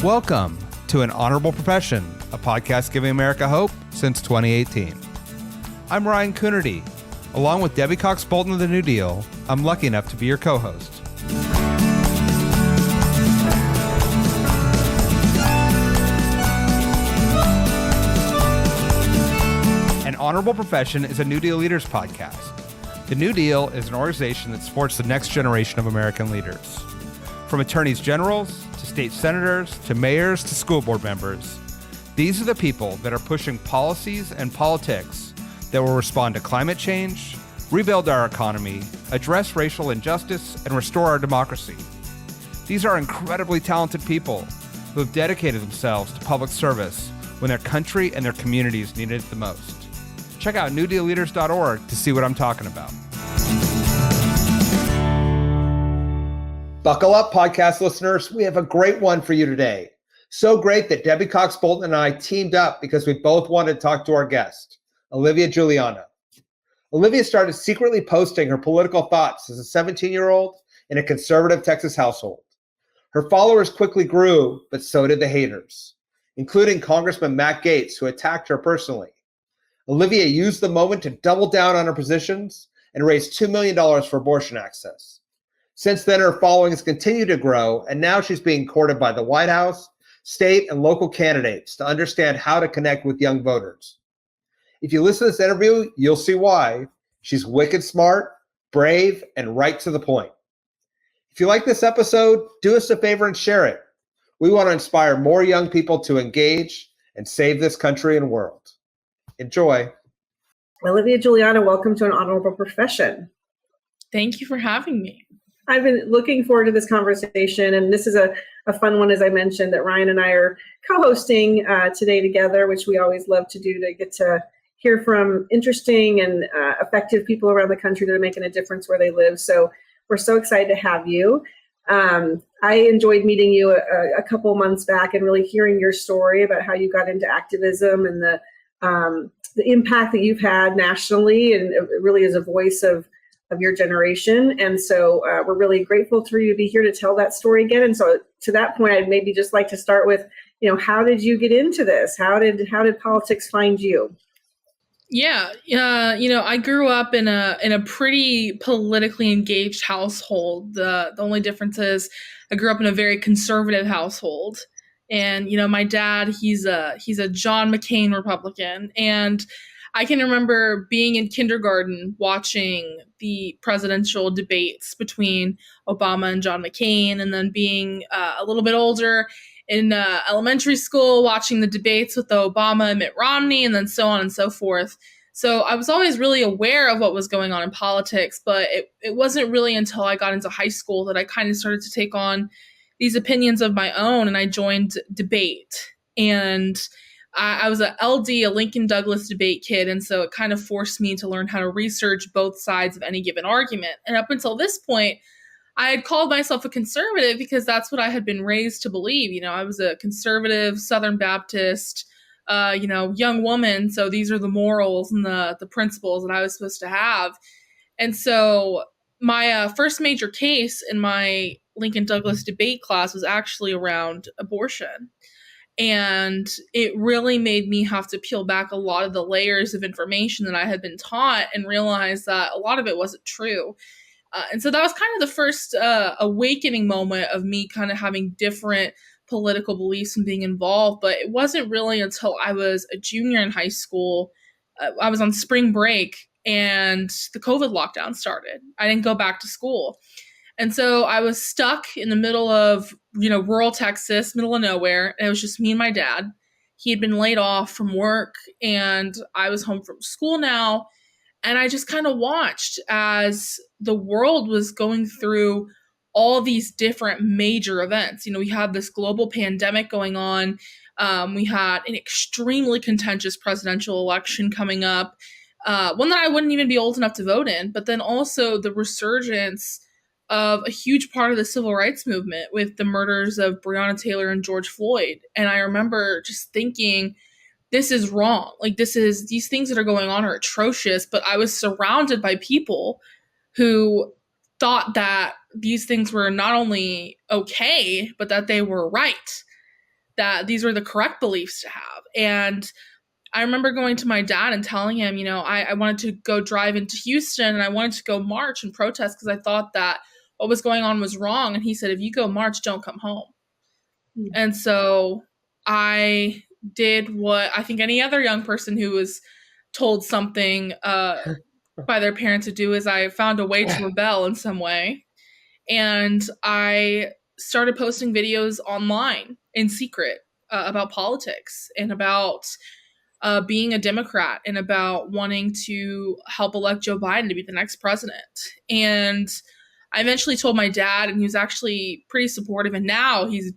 Welcome to An Honorable Profession, a podcast giving America hope since 2018. I'm Ryan Coonerty. Along with Debbie Cox Bultan of the New Deal, I'm lucky enough to be your co-host. An Honorable Profession is a New Deal Leaders podcast. The New Deal is an organization that supports the next generation of American leaders. From attorneys generals to state senators to mayors to school board members, these are the people that are pushing policies and politics that will respond to climate change, rebuild our economy, address racial injustice, and restore our democracy. These are incredibly talented people who have dedicated themselves to public service when their country and their communities needed it the most. Check out newdealleaders.org to see what I'm talking about. Buckle up, podcast listeners. We have a great one for you today. So great that Debbie Cox Bultan and I teamed up because we both wanted to talk to our guest, Olivia Julianna. Olivia started secretly posting her political thoughts as a 17-year-old in a conservative Texas household. Her followers quickly grew, but so did the haters, including Congressman Matt Gaetz, who attacked her personally. Olivia used the moment to double down on her positions and raise $2 million for abortion access. Since then, her following has continued to grow, and now she's being courted by the White House, state, and local candidates to understand how to connect with young voters. If you listen to this interview, you'll see why. She's wicked smart, brave, and right to the point. If you like this episode, do us a favor and share it. We want to inspire more young people to engage and save this country and world. Enjoy. Olivia Julianna, welcome to An Honorable Profession. Thank you for having me. I've been looking forward to this conversation, and this is a fun one, as I mentioned, that Ryan and I are co-hosting today together, which we always love to do, to get to hear from interesting and effective people around the country that are making a difference where they live. So we're so excited to have you. I enjoyed meeting you a couple months back and really hearing your story about how you got into activism and the impact that you've had nationally, and it really is a voice of your generation. And so we're really grateful for you to be here to tell that story again. And so to that point, I'd maybe just like to start with, how did you get into this? How did politics find you? Yeah. I grew up in a pretty politically engaged household. The only difference is I grew up in a very conservative household. And, my dad, he's a John McCain Republican. And I can remember being in kindergarten watching the presidential debates between Obama and John McCain, and then being a little bit older in elementary school watching the debates with Obama and Mitt Romney, and then so on and so forth. So I was always really aware of what was going on in politics, but it wasn't really until I got into high school that I kind of started to take on these opinions of my own, and I joined debate. And I was a Lincoln Douglas debate kid, and so it kind of forced me to learn how to research both sides of any given argument. And up until this point, I had called myself a conservative because that's what I had been raised to believe. I was a conservative Southern Baptist, young woman, so these are the morals and the principles that I was supposed to have. And so my first major case in my Lincoln Douglas debate class was actually around abortion. And it really made me have to peel back a lot of the layers of information that I had been taught and realize that a lot of it wasn't true. And so that was kind of the first awakening moment of me kind of having different political beliefs and being involved. But it wasn't really until I was a junior in high school. I was on spring break and the COVID lockdown started. I didn't go back to school. And so I was stuck in the middle of, rural Texas, middle of nowhere. And it was just me and my dad. He had been laid off from work and I was home from school now. And I just kind of watched as the world was going through all these different major events. We had this global pandemic going on. We had an extremely contentious presidential election coming up, one that I wouldn't even be old enough to vote in, but then also the resurgence of a huge part of the civil rights movement with the murders of Breonna Taylor and George Floyd. And I remember just thinking, this is wrong. These things that are going on are atrocious, but I was surrounded by people who thought that these things were not only okay, but that they were right. that these were the correct beliefs to have. And I remember going to my dad and telling him, I wanted to go drive into Houston and I wanted to go march and protest because I thought that what was going on was wrong. And he said, if you go march, don't come home. Mm-hmm. And so I did what I think any other young person who was told something by their parents to do, is I found a way to rebel in some way. And I started posting videos online in secret about politics and about being a Democrat and about wanting to help elect Joe Biden to be the next president. And I eventually told my dad, and he was actually pretty supportive. And now he's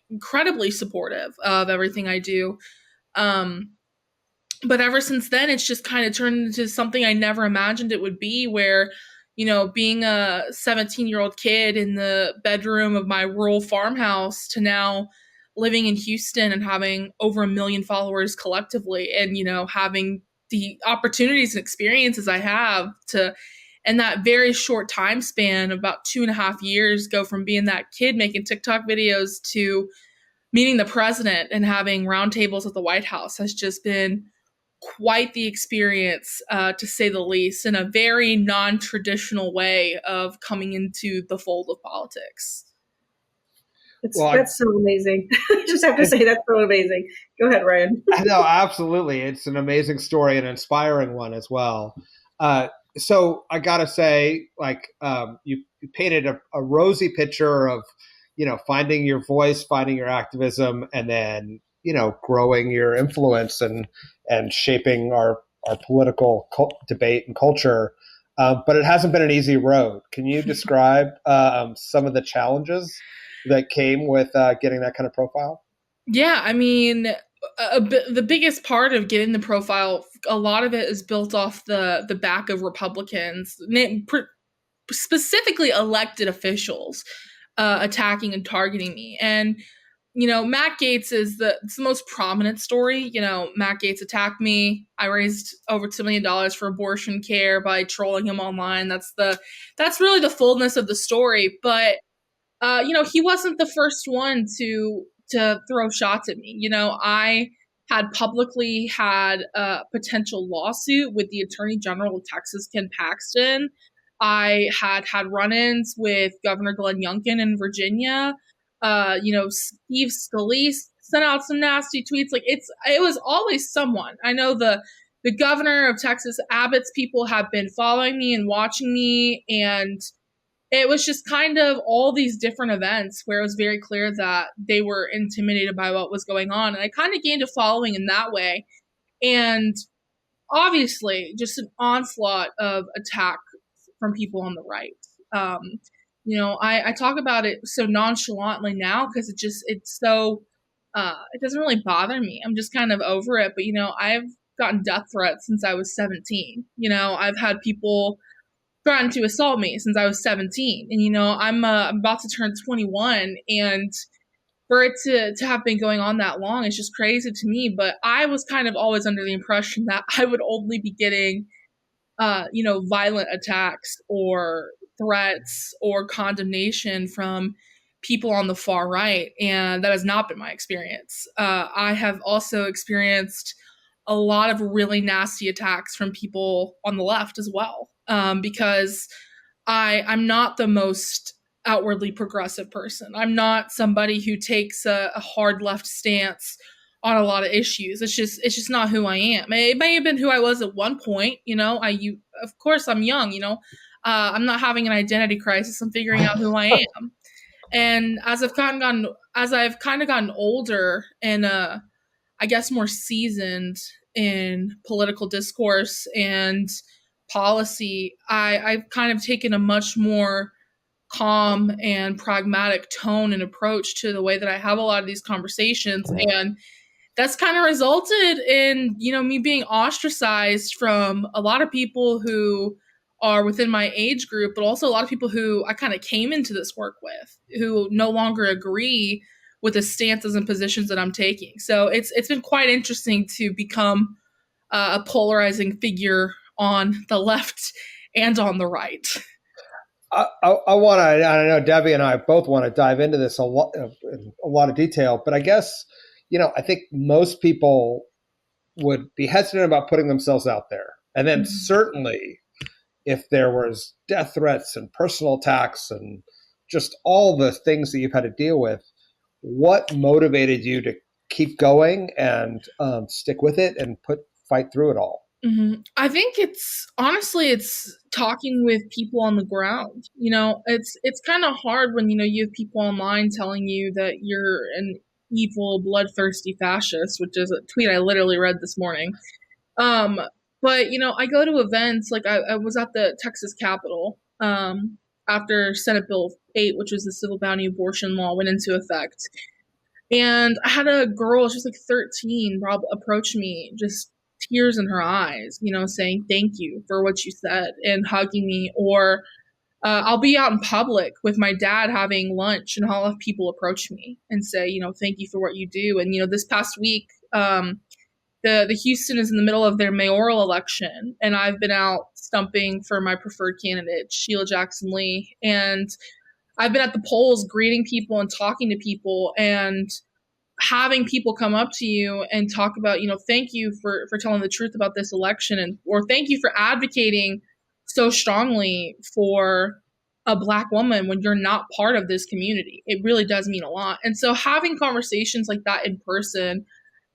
incredibly supportive of everything I do. But ever since then, it's just kind of turned into something I never imagined it would be, where, being a 17-year-old kid in the bedroom of my rural farmhouse to now living in Houston and having over 1 million followers collectively, and, having the opportunities and experiences I have to, in that very short time span, about 2.5 years, go from being that kid making TikTok videos to meeting the president and having roundtables at the White House has just been quite the experience, to say the least, in a very non-traditional way of coming into the fold of politics. That's so amazing. I just have to say that's so amazing. Go ahead, Ryan. No, absolutely. It's an amazing story, an inspiring one as well. So I got to say, you painted a rosy picture of, finding your voice, finding your activism, and then, growing your influence and shaping our political debate and culture. But it hasn't been an easy road. Can you describe some of the challenges that came with getting that kind of profile? Yeah, I mean, the biggest part of getting the profile, a lot of it is built off the back of Republicans, specifically elected officials, attacking and targeting me. And, Matt Gaetz is the most prominent story. Matt Gaetz attacked me. I raised over $2 million for abortion care by trolling him online. That's really the fullness of the story. But he wasn't the first one to throw shots at me. I had publicly had a potential lawsuit with the Attorney General of Texas, Ken Paxton. I had run-ins with Governor Glenn Youngkin in Virginia. Steve Scalise sent out some nasty tweets. It was always someone. I know the governor of Texas, Abbott's people, have been following me and watching me, and it was just kind of all these different events where it was very clear that they were intimidated by what was going on. And I kind of gained a following in that way. And obviously, just an onslaught of attack from people on the right. I talk about it so nonchalantly now because it's so, it doesn't really bother me. I'm just kind of over it. But, I've gotten death threats since I was 17. I've had people threatened to assault me since I was 17. And, I'm about to turn 21. And for it to have been going on that long, it's just crazy to me. But I was kind of always under the impression that I would only be getting, violent attacks or threats or condemnation from people on the far right. And that has not been my experience. I have also experienced a lot of really nasty attacks from people on the left as well. Because I'm not the most outwardly progressive person. I'm not somebody who takes a hard left stance on a lot of issues. It's just not who I am. It may have been who I was at one point. Of course I'm young. I'm not having an identity crisis. I'm figuring out who I am. And as I've kind of gotten older and I guess more seasoned in political discourse and policy, I've kind of taken a much more calm and pragmatic tone and approach to the way that I have a lot of these conversations. And that's kind of resulted in, me being ostracized from a lot of people who are within my age group, but also a lot of people who I kind of came into this work with who no longer agree with the stances and positions that I'm taking. So it's been quite interesting to become a polarizing figure on the left and on the right. I know Debbie and I both want to dive into this in a lot of detail, but I guess, I think most people would be hesitant about putting themselves out there. And then certainly if there was death threats and personal attacks and just all the things that you've had to deal with, what motivated you to keep going and stick with it and fight through it all? I think it's talking with people on the ground. It's kind of hard when, you have people online telling you that you're an evil, bloodthirsty fascist, which is a tweet I literally read this morning. But, I go to events, like I was at the Texas Capitol after Senate Bill 8, which was the civil boundary abortion law, went into effect. And I had a girl, she's like 13, approach me, just tears in her eyes, saying thank you for what you said and hugging me. Or I'll be out in public with my dad having lunch and I'll have people approach me and say, thank you for what you do. And, this past week, the Houston is in the middle of their mayoral election, and I've been out stumping for my preferred candidate, Sheila Jackson Lee. And I've been at the polls greeting people and talking to people and having people come up to you and talk about, thank you for telling the truth about this election, or thank you for advocating so strongly for a Black woman when you're not part of this community. It really does mean a lot. And so having conversations like that in person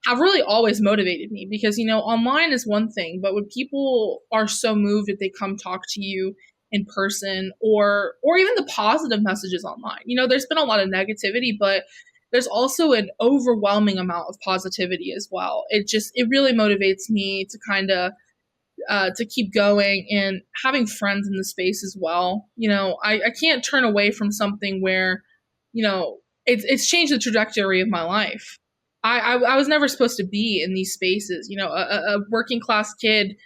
have really always motivated me because, online is one thing, but when people are so moved that they come talk to you in person or even the positive messages online, there's been a lot of negativity, but there's also an overwhelming amount of positivity as well. It really motivates me to kind of to keep going and having friends in the space as well. I can't turn away from something where, it's changed the trajectory of my life. I was never supposed to be in these spaces. A working class kid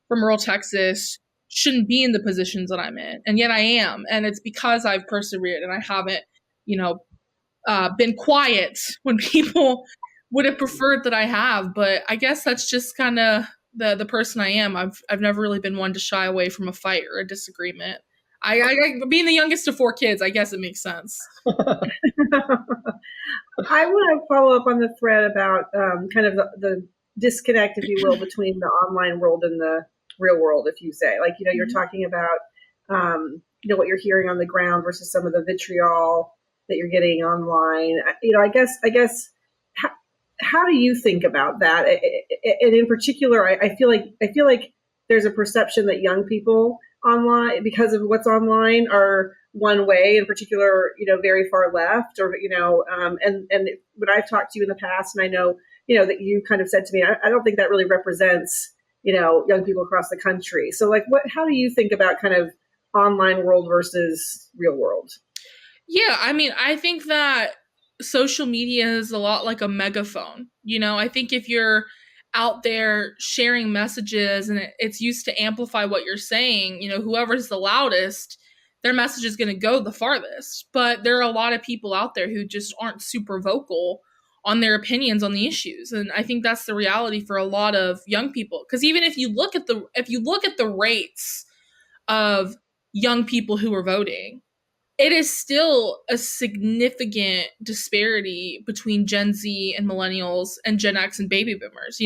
from rural Texas shouldn't be in the positions that I'm in, and yet I am. And it's because I've persevered and I haven't, been quiet when people would have preferred that I have. But I guess that's just kind of the person I am. I've never really been one to shy away from a fight or a disagreement. I being the youngest of 4 kids, I guess it makes sense. I want to follow up on the thread about kind of the disconnect, if you will, between the online world and the real world, if you say. Like, you're talking about, what you're hearing on the ground versus some of the vitriol that you're getting online. I guess, how do you think about that? And in particular, I feel like there's a perception that young people online, because of what's online, are one way, in particular, very far left, or, and when I've talked to you in the past, and I know, that you kind of said to me, I don't think that really represents, young people across the country. So like, how do you think about kind of online world versus real world? Yeah, I think that social media is a lot like a megaphone. I think if you're out there sharing messages and it's used to amplify what you're saying, whoever's the loudest, their message is going to go the farthest. But there are a lot of people out there who just aren't super vocal on their opinions on the issues. And I think that's the reality for a lot of young people. Because even if you look at the rates of young people who are voting, it is still a significant disparity between Gen Z and millennials and Gen X and baby boomers.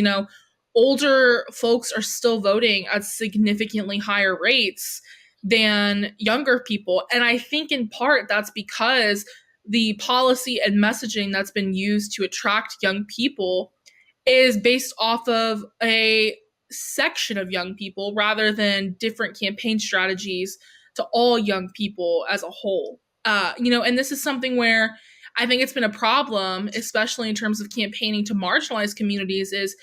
Older folks are still voting at significantly higher rates than younger people. And I think in part that's because the policy and messaging that's been used to attract young people is based off of a section of young people rather than different campaign strategies to all young people as a whole. And this is something where I think it's been a problem, especially in terms of campaigning to marginalized communities, is,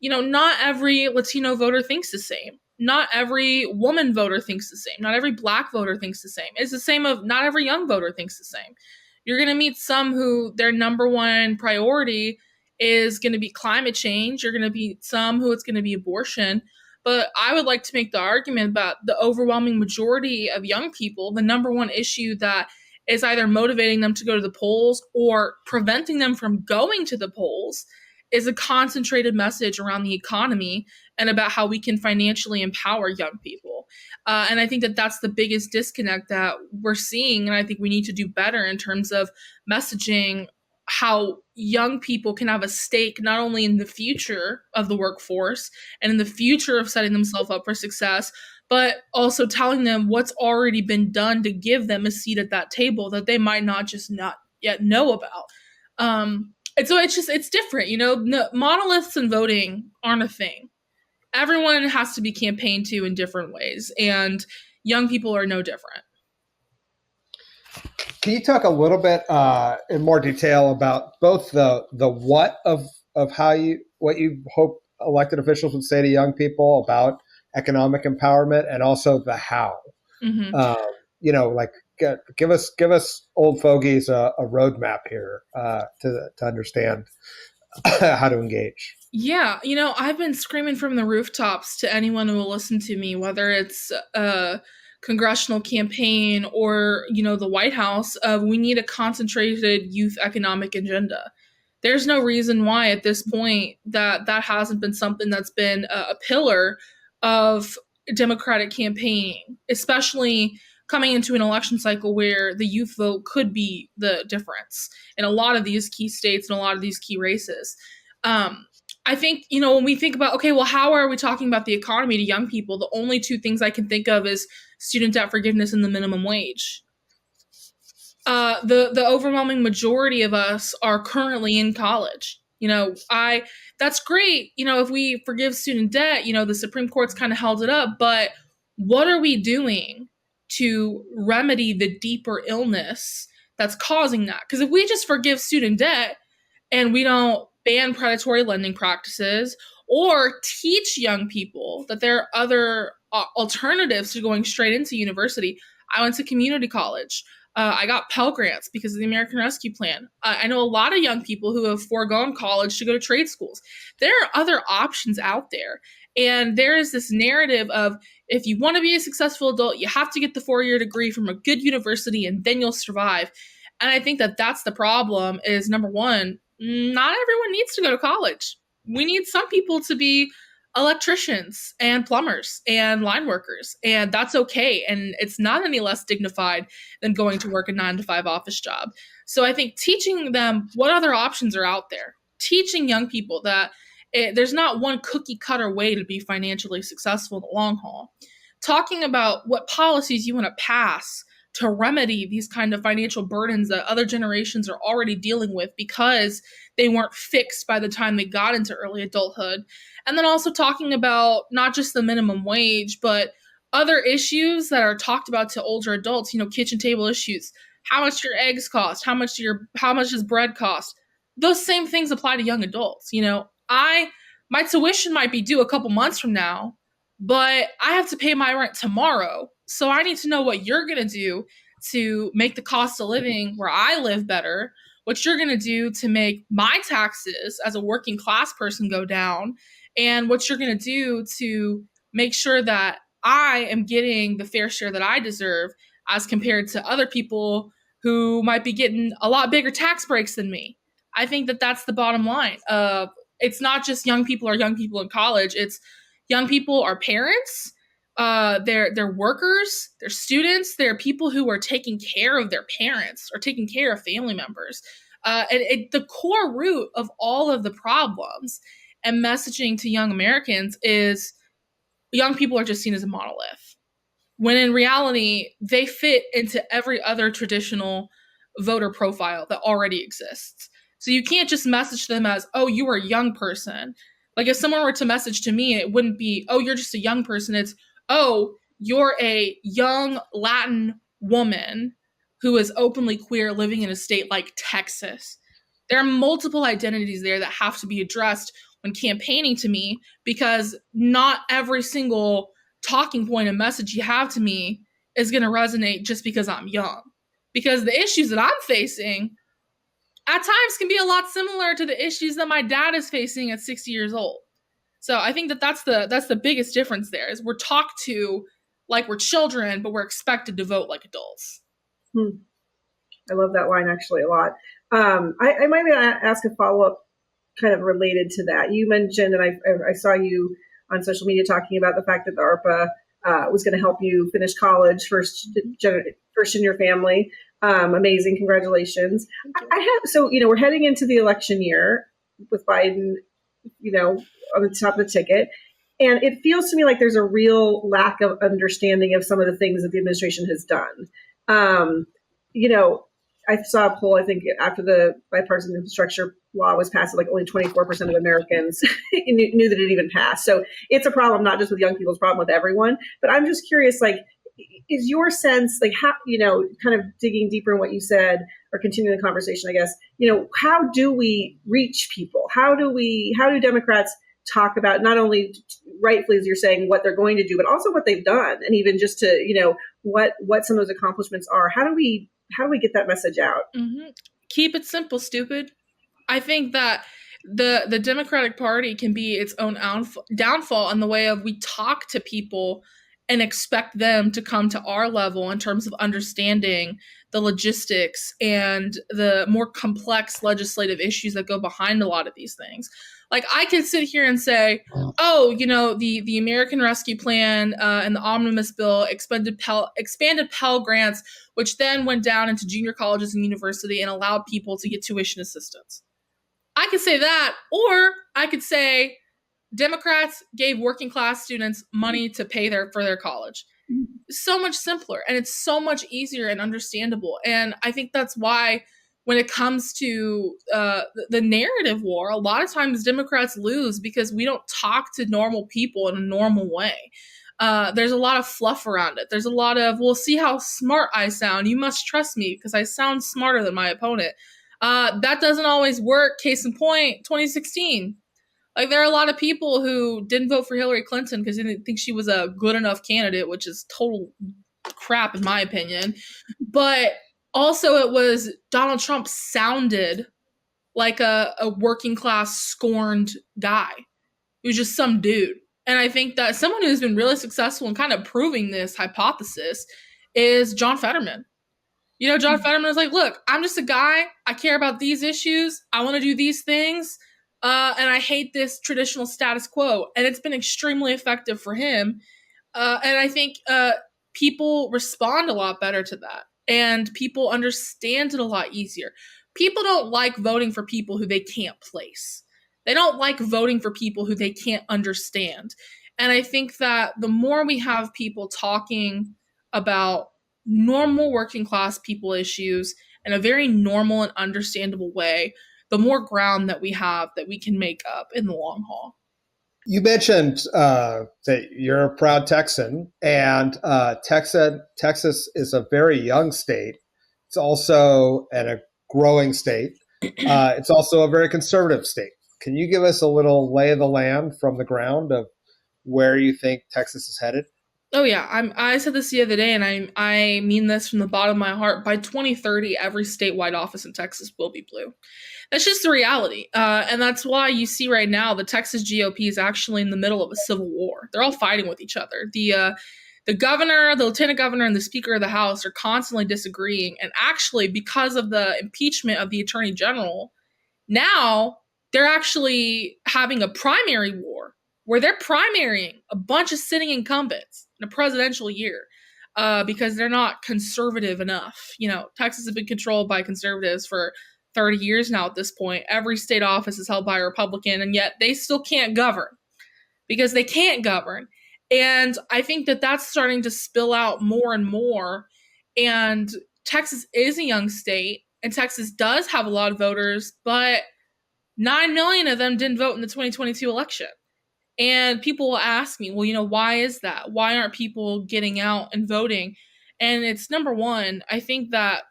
not every Latino voter thinks the same. Not every woman voter thinks the same. Not every Black voter thinks the same. It's the same of not every young voter thinks the same. You're going to meet some who their number one priority is going to be climate change. You're going to meet some who it's going to be abortion. But I would like to make the argument about the overwhelming majority of young people, the number one issue that is either motivating them to go to the polls or preventing them from going to the polls is a concentrated message around the economy and about how we can financially empower young people. And I think that that's the biggest disconnect that we're seeing. And I think we need to do better in terms of messaging how young people can have a stake not only in the future of the workforce and in the future of setting themselves up for success, but also telling them what's already been done to give them a seat at that table that they might not yet know about. And so it's different, monoliths in voting aren't a thing. Everyone has to be campaigned to in different ways, and young people are no different. Can you talk a little bit in more detail about both the what of what you hope elected officials would say to young people about economic empowerment, and also the how? Give us old fogies a roadmap here to understand how to engage. Yeah, I've been screaming from the rooftops to anyone who will listen to me, whether it's a congressional campaign or, the White House, we need a concentrated youth economic agenda. There's no reason why at this point that hasn't been something that's been a pillar of Democratic campaigning, especially coming into an election cycle where the youth vote could be the difference in a lot of these key states and a lot of these key races. I think, when we think about, okay, well, how are we talking about the economy to young people? The only two things I can think of is student debt forgiveness and the minimum wage. The overwhelming majority of us are currently in college. That's great. If we forgive student debt, the Supreme Court's kind of held it up, but what are we doing to remedy the deeper illness that's causing that? Because if we just forgive student debt and we don't ban predatory lending practices or teach young people that there are other alternatives to going straight into university. I went to community college. I got Pell Grants because of the American Rescue Plan. I know a lot of young people who have foregone college to go to trade schools. There are other options out there. And there is this narrative of, if you want to be a successful adult, you have to get the 4-year degree from a good university and then you'll survive. And I think that that's the problem is, number one, not everyone needs to go to college. We need some people to be electricians and plumbers and line workers, and that's okay. And it's not any less dignified than going to work a 9-to-5 office job. So I think teaching them what other options are out there, teaching young people that there's not one cookie cutter way to be financially successful in the long haul, talking about what policies you want to pass to remedy these kind of financial burdens that other generations are already dealing with because they weren't fixed by the time they got into early adulthood. And then also talking about not just the minimum wage, but other issues that are talked about to older adults, kitchen table issues, how much your eggs cost, how much does bread cost? Those same things apply to young adults. My tuition might be due a couple months from now, but I have to pay my rent tomorrow. So I need to know what you're going to do to make the cost of living where I live better, what you're going to do to make my taxes as a working class person go down, and what you're going to do to make sure that I am getting the fair share that I deserve as compared to other people who might be getting a lot bigger tax breaks than me. I think that that's the bottom line. It's not just young people or young people in college. It's young people are parents. They're workers, they're students, they're people who are taking care of their parents or taking care of family members. The core root of all of the problems and messaging to young Americans is young people are just seen as a monolith, when in reality, they fit into every other traditional voter profile that already exists. So you can't just message them as, oh, you are a young person. Like if someone were to message to me, it wouldn't be, oh, you're just a young person. It's, oh, you're a young Latin woman who is openly queer living in a state like Texas. There are multiple identities there that have to be addressed when campaigning to me, because not every single talking point and message you have to me is going to resonate just because I'm young. Because the issues that I'm facing at times can be a lot similar to the issues that my dad is facing at 60 years old. So I think that that's the biggest difference there, is we're talked to like we're children, but we're expected to vote like adults. I love that line actually a lot. I might ask a follow-up kind of related to that. You mentioned, and I saw you on social media talking about the fact that the ARPA was going to help you finish college first in your family. Amazing. Congratulations. So, we're heading into the election year with Biden, on the top of the ticket. And it feels to me like there's a real lack of understanding of some of the things that the administration has done. I saw a poll, I think, after the bipartisan infrastructure law was passed, like only 24% of Americans knew that it even passed. So it's a problem, not just with young people, it's a problem with everyone. But I'm just curious, is your sense, how, kind of digging deeper in what you said or continuing the conversation, I guess, how do we reach people? How do Democrats talk about not only rightfully, as you're saying, what they're going to do, but also what they've done, and even just to, what some of those accomplishments are? How do we get that message out? Mm-hmm. Keep it simple, stupid. I think that the Democratic Party can be its own downfall in the way of we talk to people and expect them to come to our level in terms of understanding the logistics and the more complex legislative issues that go behind a lot of these things. I could sit here and say, the American Rescue Plan and the Omnibus Bill expanded Pell Grants, which then went down into junior colleges and university and allowed people to get tuition assistance. I could say that, or I could say Democrats gave working class students money to pay for their college. So much simpler, and it's so much easier and understandable. And I think that's why when it comes to the narrative war, a lot of times Democrats lose because we don't talk to normal people in a normal way. There's a lot of fluff around it. There's a lot of, well, see how smart I sound. You must trust me because I sound smarter than my opponent. That doesn't always work. Case in point, 2016. There are a lot of people who didn't vote for Hillary Clinton because they didn't think she was a good enough candidate, which is total crap in my opinion. But also it was Donald Trump sounded like a working class scorned guy. He was just some dude. And I think that someone who's been really successful in kind of proving this hypothesis is John Fetterman. John Fetterman is like, look, I'm just a guy. I care about these issues. I want to do these things. And I hate this traditional status quo. And it's been extremely effective for him. And I think people respond a lot better to that. And people understand it a lot easier. People don't like voting for people who they can't place. They don't like voting for people who they can't understand. And I think that the more we have people talking about normal working class people issues in a very normal and understandable way, the more ground that we have that we can make up in the long haul. You mentioned that you're a proud Texan, and Texas is a very young state. It's also a growing state. It's also a very conservative state. Can you give us a little lay of the land from the ground of where you think Texas is headed? Oh yeah, I said this the other day, and I mean this from the bottom of my heart. By 2030, every statewide office in Texas will be blue. That's just the reality, and that's why you see right now the Texas GOP is actually in the middle of a civil war. They're all fighting with each other. The governor, the lieutenant governor, and the speaker of the House are constantly disagreeing, and actually, because of the impeachment of the attorney general, now they're actually having a primary war where they're primarying a bunch of sitting incumbents in a presidential year because they're not conservative enough. Texas has been controlled by conservatives for 30 years now at this point. Every state office is held by a Republican, and yet they still can't govern because they can't govern. And I think that that's starting to spill out more and more. And Texas is a young state, and Texas does have a lot of voters, but 9 million of them didn't vote in the 2022 election. And people will ask me, well, why is that? Why aren't people getting out and voting? And it's number one, I think that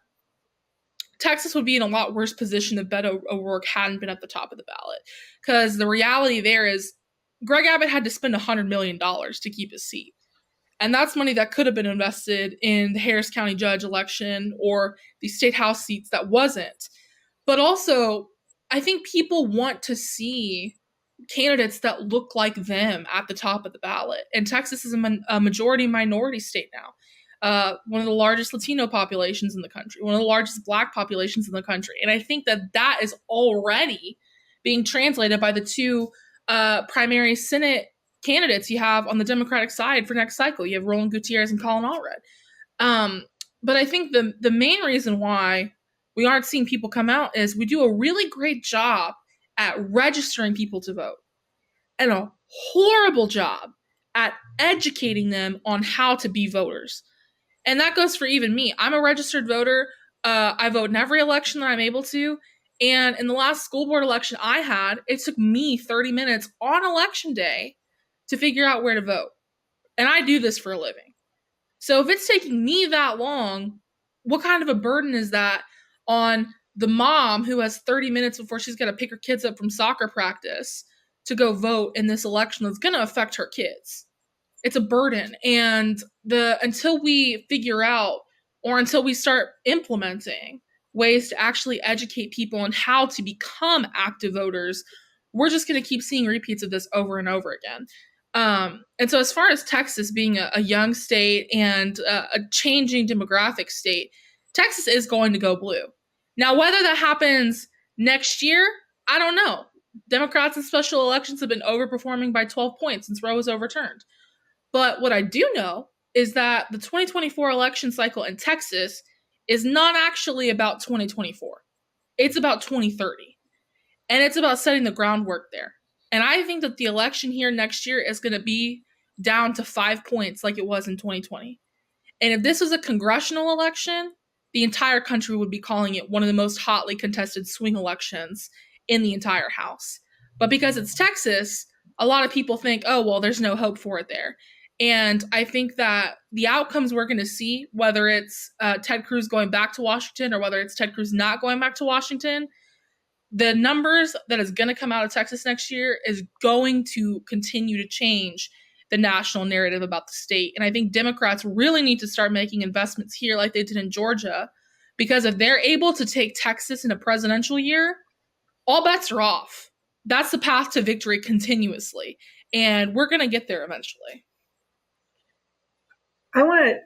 Texas would be in a lot worse position if Beto O'Rourke hadn't been at the top of the ballot. Because the reality there is Greg Abbott had to spend $100 million to keep his seat. And that's money that could have been invested in the Harris County judge election or the state house seats that wasn't. But also, I think people want to see candidates that look like them at the top of the ballot. And Texas is a majority minority state now. One of the largest Latino populations in the country, one of the largest Black populations in the country. And I think that is already being translated by the two primary Senate candidates you have on the Democratic side for next cycle. You have Roland Gutierrez and Colin Allred. But I think the main reason why we aren't seeing people come out is we do a really great job at registering people to vote and a horrible job at educating them on how to be voters. And that goes for even me. I'm a registered voter. I vote in every election that I'm able to. And in the last school board election I had, it took me 30 minutes on election day to figure out where to vote. And I do this for a living. So if it's taking me that long, what kind of a burden is that on the mom who has 30 minutes before she's got to pick her kids up from soccer practice to go vote in this election that's going to affect her kids? It's a burden. And until we figure out, or until we start implementing ways to actually educate people on how to become active voters, we're just going to keep seeing repeats of this over and over again. And so as far as Texas being a young state and a changing demographic state, Texas is going to go blue. Now, whether that happens next year, I don't know. Democrats in special elections have been overperforming by 12 points since Roe was overturned. But what I do know is that the 2024 election cycle in Texas is not actually about 2024. It's about 2030. And it's about setting the groundwork there. And I think that the election here next year is going to be down to 5 points like it was in 2020. And if this was a congressional election, the entire country would be calling it one of the most hotly contested swing elections in the entire House. But because it's Texas, a lot of people think, oh, well, there's no hope for it there. And I think that the outcomes we're going to see, whether it's Ted Cruz going back to Washington or whether it's Ted Cruz not going back to Washington, the numbers that is going to come out of Texas next year is going to continue to change the national narrative about the state. And I think Democrats really need to start making investments here like they did in Georgia, because if they're able to take Texas in a presidential year, all bets are off. That's the path to victory continuously. And we're going to get there eventually. I want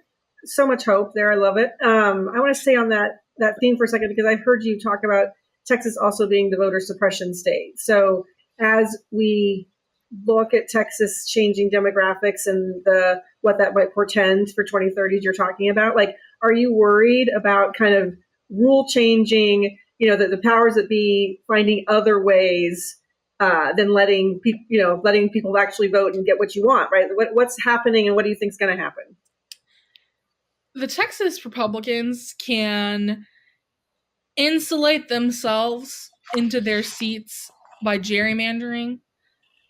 so much hope there. I love it. I want to stay on that theme for a second, because I've heard you talk about Texas also being the voter suppression state. So as we look at Texas changing demographics and what that might portend for 2030s you're talking about, like, are you worried about kind of rule changing, the powers that be finding other ways than letting people actually vote and get what you want, right? What's happening and what do you think is going to happen? The Texas Republicans can insulate themselves into their seats by gerrymandering,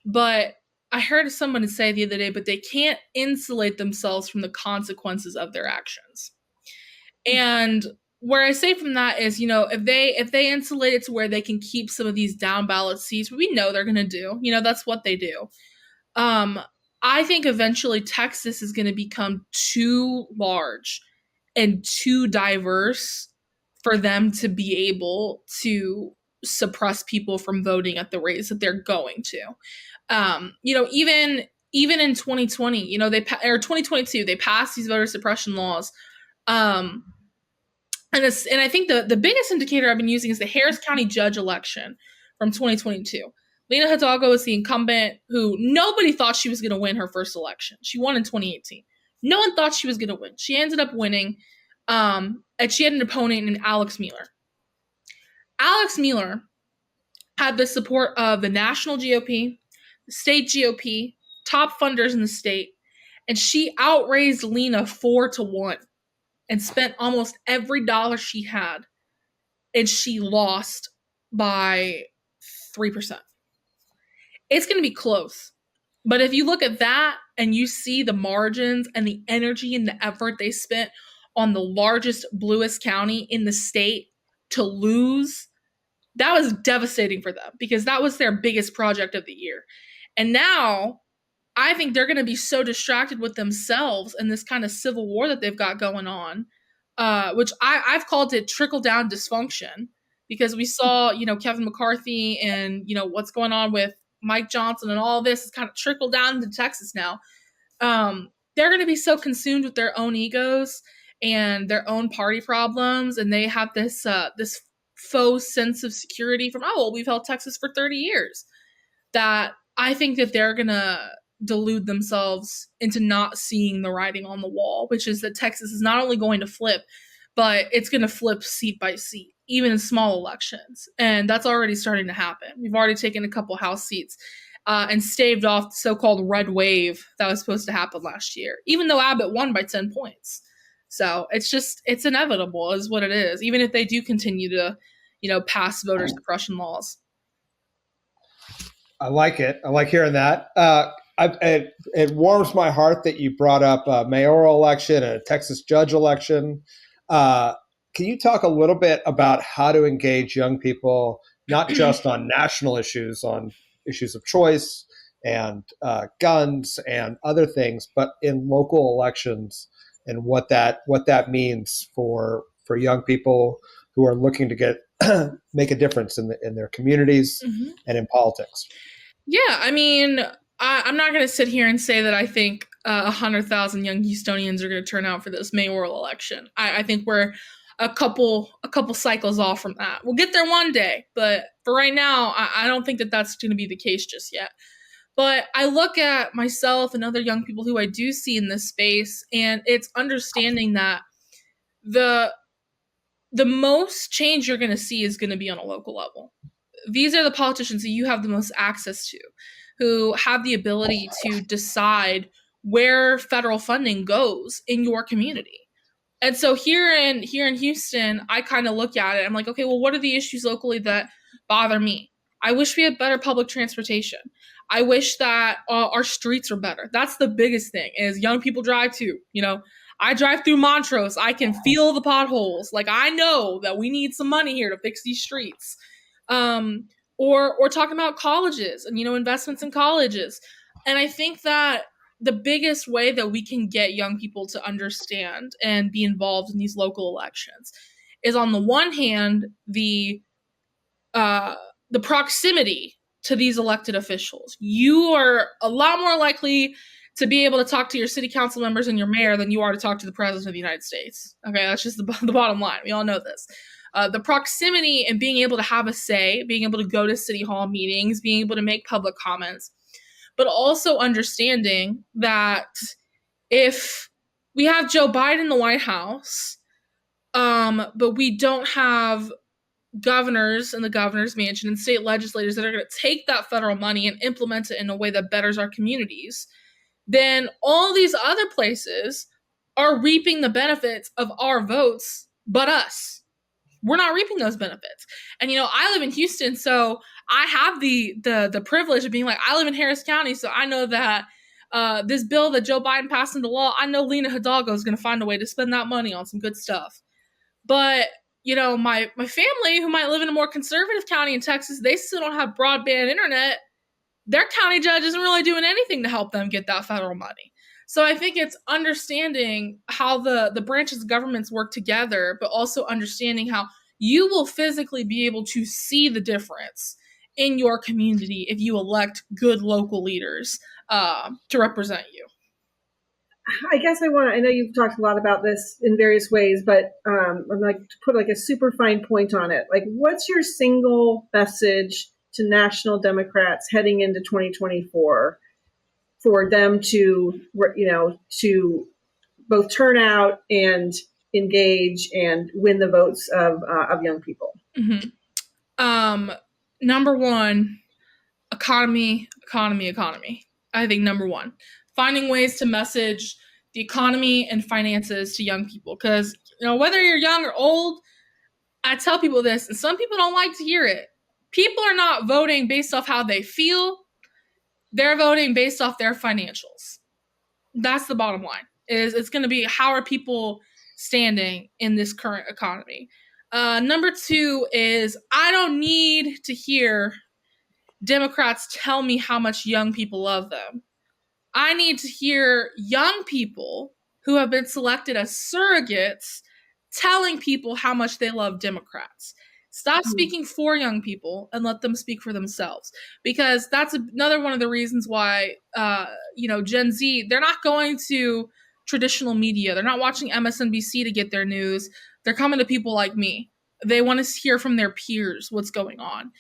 but I heard someone say the other day, but they can't insulate themselves from the consequences of their actions. And where I say from that is, if they insulate it to where they can keep some of these down ballot seats, we know they're going to do, that's what they do. I think eventually Texas is going to become too large and too diverse for them to be able to suppress people from voting at the rates that they're going to. Even in 2020, or 2022, they passed these voter suppression laws. And I think the biggest indicator I've been using is the Harris County judge election from 2022. Lena Hidalgo is the incumbent who nobody thought she was going to win her first election. She won in 2018. No one thought she was going to win. She ended up winning, and she had an opponent in Alex Mueller. Alex Mueller had the support of the national GOP, the state GOP, top funders in the state, and she outraised Lena 4-1 and spent almost every dollar she had, and she lost by 3%. It's going to be close. But if you look at that and you see the margins and the energy and the effort they spent on the largest, bluest county in the state to lose, that was devastating for them because that was their biggest project of the year. And now I think they're going to be so distracted with themselves and this kind of civil war that they've got going on, which I've called it trickle-down dysfunction, because we saw, Kevin McCarthy and, what's going on with Mike Johnson and all this is kind of trickled down into Texas now. They're going to be so consumed with their own egos and their own party problems, and they have this faux sense of security from, we've held Texas for 30 years, that I think that they're going to delude themselves into not seeing the writing on the wall, which is that Texas is not only going to flip, but it's going to flip seat by seat, even in small elections. And that's already starting to happen. We've already taken a couple House seats and staved off the so-called red wave that was supposed to happen last year, even though Abbott won by 10 points. So it's inevitable is what it is, even if they do continue to, pass voter suppression laws. I like it. I like hearing that. It warms my heart that you brought up a mayoral election and a Texas judge election. Can you talk a little bit about how to engage young people, not just on national issues, on issues of choice and guns and other things, but in local elections, and what that means for young people who are looking to make a difference in their communities and in politics? Yeah, I mean, I'm not going to sit here and say that I think 100,000 young Houstonians are going to turn out for this mayoral election. I think we're a couple cycles off from that. We'll get there one day, but for right now, I don't think that that's going to be the case just yet. But I look at myself and other young people who I do see in this space, and it's understanding that the most change you're going to see is going to be on a local level. These are the politicians that you have the most access to, who have the ability to decide where federal funding goes in your community. And so here in Houston, I kind of look at it. I'm like, okay, well, what are the issues locally that bother me? I wish we had better public transportation. I wish that our streets were better. That's the biggest thing, is young people drive to, I drive through Montrose. I can feel the potholes. Like, I know that we need some money here to fix these streets. Or talking about colleges and, investments in colleges. And I think that the biggest way that we can get young people to understand and be involved in these local elections is, on the one hand, the proximity to these elected officials. You are a lot more likely to be able to talk to your city council members and your mayor than you are to talk to the president of the United States. Okay, that's just the bottom line. We all know this. The proximity and being able to have a say, being able to go to city hall meetings, being able to make public comments, but also understanding that if we have Joe Biden in the White House, but we don't have governors in the governor's mansion and state legislators that are going to take that federal money and implement it in a way that betters our communities, then all these other places are reaping the benefits of our votes, but us. We're not reaping those benefits. And, I live in Houston, so I have the privilege of being like, I live in Harris County, so I know that this bill that Joe Biden passed into law, I know Lena Hidalgo is going to find a way to spend that money on some good stuff. But, my family, who might live in a more conservative county in Texas, they still don't have broadband internet. Their county judge isn't really doing anything to help them get that federal money. So I think it's understanding how the branches of governments work together, but also understanding how you will physically be able to see the difference in your community if you elect good local leaders to represent you. I guess I know you've talked a lot about this in various ways, but I'd like to put like a super fine point on it. Like, what's your single message to national Democrats heading into 2024 for them to both turn out and engage and win the votes of young people? Mm-hmm. Number one, economy. I think number one, finding ways to message the economy and finances to young people. Because, whether you're young or old, I tell people this, and some people don't like to hear it. People are not voting based off how they feel. They're voting based off their financials. That's the bottom line. It's going to be, how are people standing in this current economy? Number two is, I don't need to hear Democrats tell me how much young people love them. I need to hear young people who have been selected as surrogates telling people how much they love Democrats. Stop speaking for young people and let them speak for themselves. Because that's another one of the reasons why, Gen Z, they're not going to traditional media. They're not watching MSNBC to get their news. They're coming to people like me. They want to hear from their peers what's going on.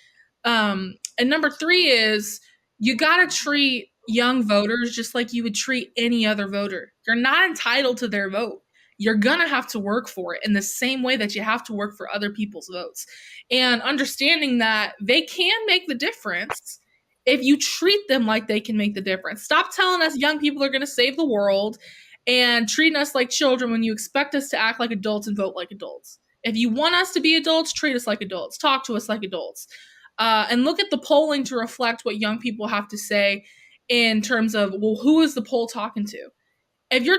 And number three is, you got to treat young voters just like you would treat any other voter. You're not entitled to their vote. You're going to have to work for it in the same way that you have to work for other people's votes. And understanding that they can make the difference if you treat them like they can make the difference. Stop telling us young people are going to save the world and treating us like children when you expect us to act like adults and vote like adults. If you want us to be adults, treat us like adults. Talk to us like adults. And look at the polling to reflect what young people have to say in terms of, well, who is the poll talking to? If your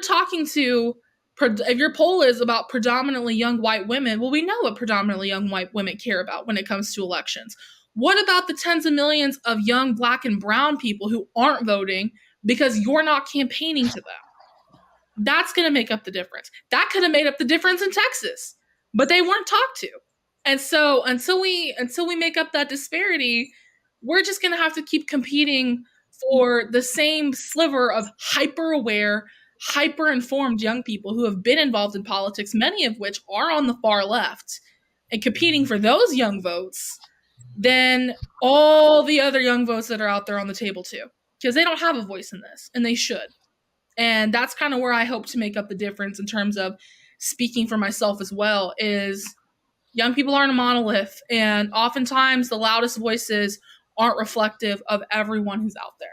poll is about predominantly young white women, well, we know what predominantly young white women care about when it comes to elections. What about the tens of millions of young Black and brown people who aren't voting because you're not campaigning to them? That's going to make up the difference. That could have made up the difference in Texas, but they weren't talked to. And so until we make up that disparity, we're just going to have to keep competing for the same sliver of hyper-aware, hyper-informed young people who have been involved in politics, many of which are on the far left, and competing for those young votes than all the other young votes that are out there on the table too, because they don't have a voice in this, and they should. And that's kind of where I hope to make up the difference in terms of speaking for myself as well, is young people aren't a monolith, and oftentimes the loudest voices aren't reflective of everyone who's out there.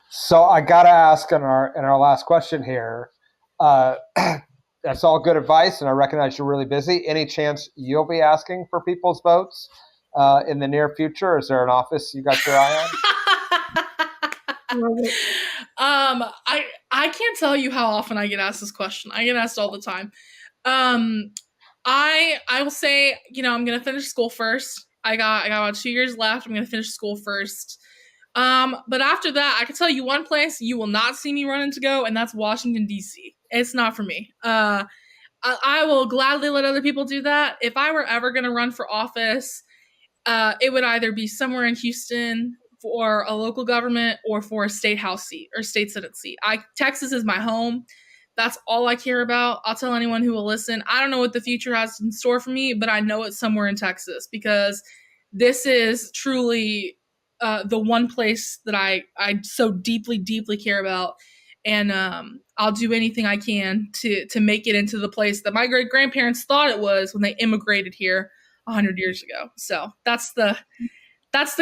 So I got to ask in our last question here, that's all good advice, and I recognize you're really busy. Any chance you'll be asking for people's votes in the near future? Is there an office you got your eye on? I can't tell you how often I get asked this question. I get asked all the time. I will say, I'm going to finish school first. I got about 2 years left. I'm going to finish school first. But after that, I can tell you one place you will not see me running to go, and that's Washington, D.C. It's not for me. I will gladly let other people do that. If I were ever going to run for office, it would either be somewhere in Houston for a local government or for a state house seat or state senate seat. Texas is my home. That's all I care about. I'll tell anyone who will listen. I don't know what the future has in store for me, but I know it's somewhere in Texas, because this is truly the one place that I so deeply, deeply care about. And I'll do anything I can to make it into the place that my great-grandparents thought it was when they immigrated here 100 years ago. So that's the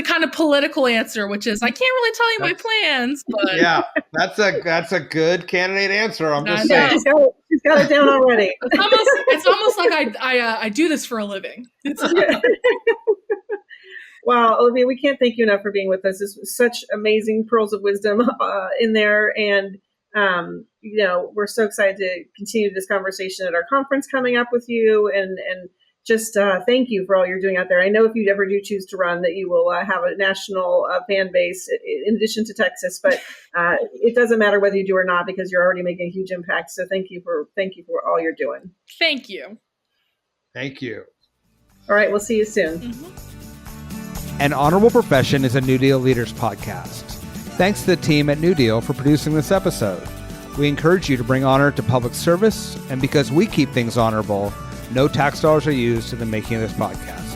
kind of political answer, which is I can't really tell you my plans, but yeah, that's a good candidate answer. I'm just saying. She's got it down already. It's almost like I do this for a living. Wow, Olivia, we can't thank you enough for being with us. This was such amazing pearls of wisdom in there, and we're so excited to continue this conversation at our conference coming up with you, and just thank you for all you're doing out there. I know if you ever do choose to run, that you will have a national fan base in addition to Texas, but it doesn't matter whether you do or not, because you're already making a huge impact. So thank you for all you're doing. Thank you. Thank you. All right, we'll see you soon. Mm-hmm. An Honorable Profession is a New Deal Leaders podcast. Thanks to the team at NewDEAL for producing this episode. We encourage you to bring honor to public service, and because we keep things honorable, no tax dollars are used in the making of this podcast.